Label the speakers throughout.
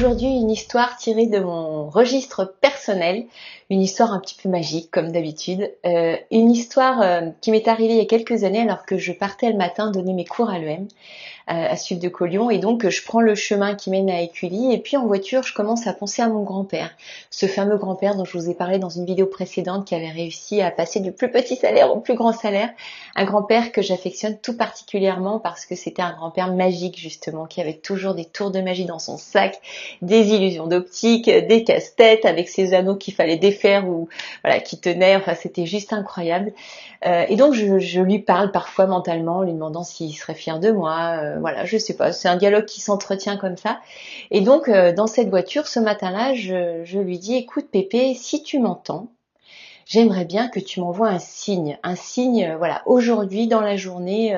Speaker 1: aujourd'hui une histoire tirée de mon registre personnel, une histoire un petit peu magique comme d'habitude, une histoire qui m'est arrivée il y a quelques années alors que je partais le matin donner mes cours à l'EM, à Sud de Collioure, et donc je prends le chemin qui mène à Écully et puis en voiture je commence à penser à mon grand-père, ce fameux grand-père dont je vous ai parlé dans une vidéo précédente qui avait réussi à passer du plus petit salaire au plus grand salaire, un grand-père que j'affectionne tout particulièrement parce que c'était un grand-père magique justement, qui avait toujours des tours de magie dans son sac, des illusions d'optique, des casse-têtes avec ses anneaux qu'il fallait défaire ou voilà qui tenaient, enfin c'était juste incroyable. Et donc je lui parle parfois mentalement, en lui demandant s'il serait fier de moi, voilà, je sais pas, c'est un dialogue qui s'entretient comme ça. Et donc dans cette voiture, ce matin-là, je lui dis, écoute Pépé, si tu m'entends, j'aimerais bien que tu m'envoies un signe, voilà, aujourd'hui dans la journée,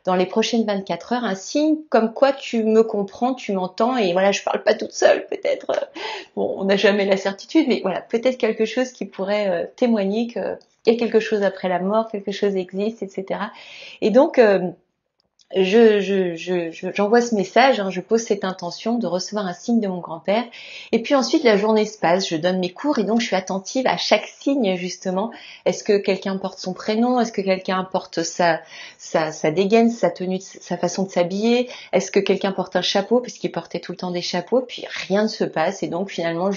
Speaker 1: dans les prochaines 24 heures, un signe comme quoi tu me comprends, tu m'entends, et voilà, je parle pas toute seule, peut-être, bon, on n'a jamais la certitude, mais voilà, peut-être quelque chose qui pourrait témoigner que il y a quelque chose après la mort, quelque chose existe, etc. Et donc, j'envoie ce message, je pose cette intention de recevoir un signe de mon grand-père. Et puis ensuite, la journée se passe, je donne mes cours et donc je suis attentive à chaque signe, justement. Est-ce que quelqu'un porte son prénom? Est-ce que quelqu'un porte sa dégaine, sa tenue, sa façon de s'habiller? Est-ce que quelqu'un porte un chapeau? Parce qu'il portait tout le temps des chapeaux. Puis rien ne se passe et donc finalement,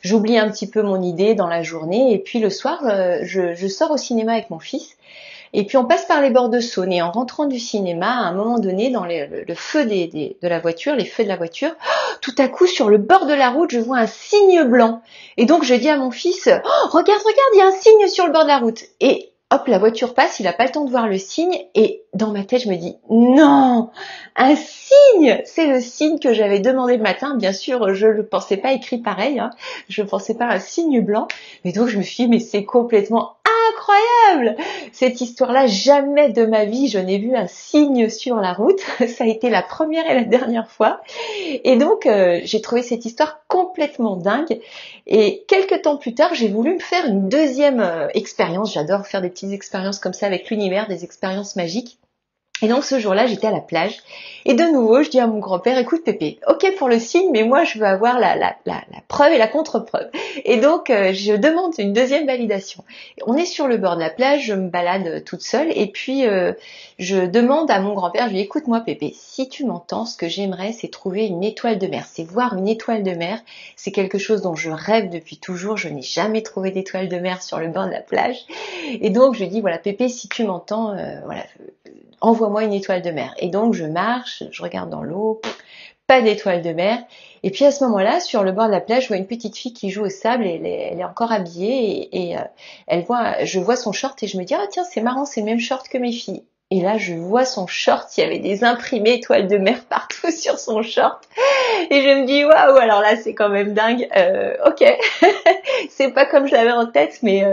Speaker 1: j'oublie un petit peu mon idée dans la journée. Et puis le soir, je sors au cinéma avec mon fils. Et puis on passe par les bords de Saône et en rentrant du cinéma, à un moment donné, dans le feu de la voiture, les feux de la voiture, tout à coup sur le bord de la route, je vois un signe blanc. Et donc je dis à mon fils, oh, regarde, il y a un signe sur le bord de la route. Et hop, la voiture passe, il a pas le temps de voir le signe et dans ma tête je me dis, non, un signe, c'est le signe que j'avais demandé le matin. Bien sûr, je le pensais pas écrit pareil, je pensais pas un signe blanc. Mais donc je me suis dit, mais c'est complètement incroyable cette histoire-là, jamais de ma vie je n'ai vu un signe sur la route, ça a été la première et la dernière fois, et donc j'ai trouvé cette histoire complètement dingue, et quelques temps plus tard j'ai voulu me faire une deuxième expérience, j'adore faire des petites expériences comme ça avec l'univers, des expériences magiques. Et donc ce jour-là, j'étais à la plage et de nouveau, je dis à mon grand-père, écoute Pépé, ok pour le signe, mais moi je veux avoir la preuve et la contre-preuve. Et donc je demande une deuxième validation. On est sur le bord de la plage, je me balade toute seule et puis je demande à mon grand-père, je lui dis, écoute-moi Pépé, si tu m'entends, ce que j'aimerais c'est trouver une étoile de mer, c'est voir une étoile de mer, c'est quelque chose dont je rêve depuis toujours, je n'ai jamais trouvé d'étoile de mer sur le bord de la plage. Et donc je lui dis, voilà Pépé, si tu m'entends, voilà, envoie-moi une étoile de mer. Et donc je marche, je regarde dans l'eau, pas d'étoile de mer. Et puis à ce moment-là, sur le bord de la plage, je vois une petite fille qui joue au sable, et elle est encore habillée et je vois son short et je me dis, ah tiens, c'est marrant, c'est le même short que mes filles. Et là, je vois son short, il y avait des imprimés étoiles de mer partout sur son short. Et je me dis, waouh, alors là, c'est quand même dingue. Ok, c'est pas comme je l'avais en tête, mais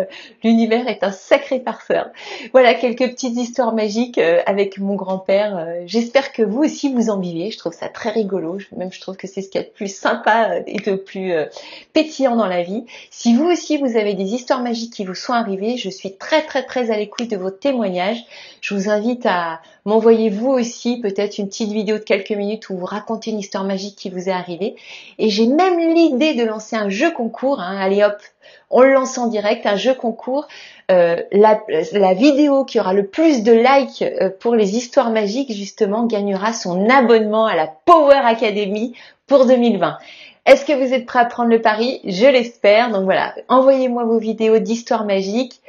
Speaker 1: l'univers est un sacré farceur. Voilà, quelques petites histoires magiques avec mon grand-père. J'espère que vous aussi, vous en vivez. Je trouve ça très rigolo. Même, je trouve que c'est ce qu'il y a de plus sympa et de plus pétillant dans la vie. Si vous aussi, vous avez des histoires magiques qui vous sont arrivées, je suis très, très, très à l'écoute de vos témoignages. Je vous invite à m'envoyer vous aussi peut-être une petite vidéo de quelques minutes où vous racontez une histoire magique qui vous est arrivée. Et j'ai même l'idée de lancer un jeu concours. Allez hop, on le lance en direct, un jeu concours. La vidéo qui aura le plus de likes pour les histoires magiques justement gagnera son abonnement à la Power Academy pour 2020. Est-ce que vous êtes prêts à prendre le pari? Je l'espère. Donc voilà, envoyez-moi vos vidéos d'histoires magiques.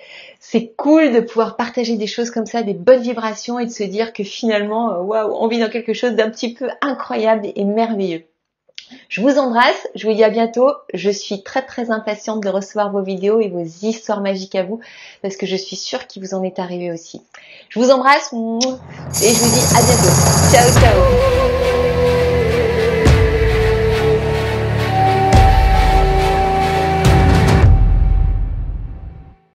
Speaker 1: C'est cool de pouvoir partager des choses comme ça, des bonnes vibrations, et de se dire que finalement, waouh, on vit dans quelque chose d'un petit peu incroyable et merveilleux. Je vous embrasse, je vous dis à bientôt. Je suis très très impatiente de recevoir vos vidéos et vos histoires magiques à vous, parce que je suis sûre qu'il vous en est arrivé aussi. Je vous embrasse et je vous dis à bientôt. Ciao, ciao.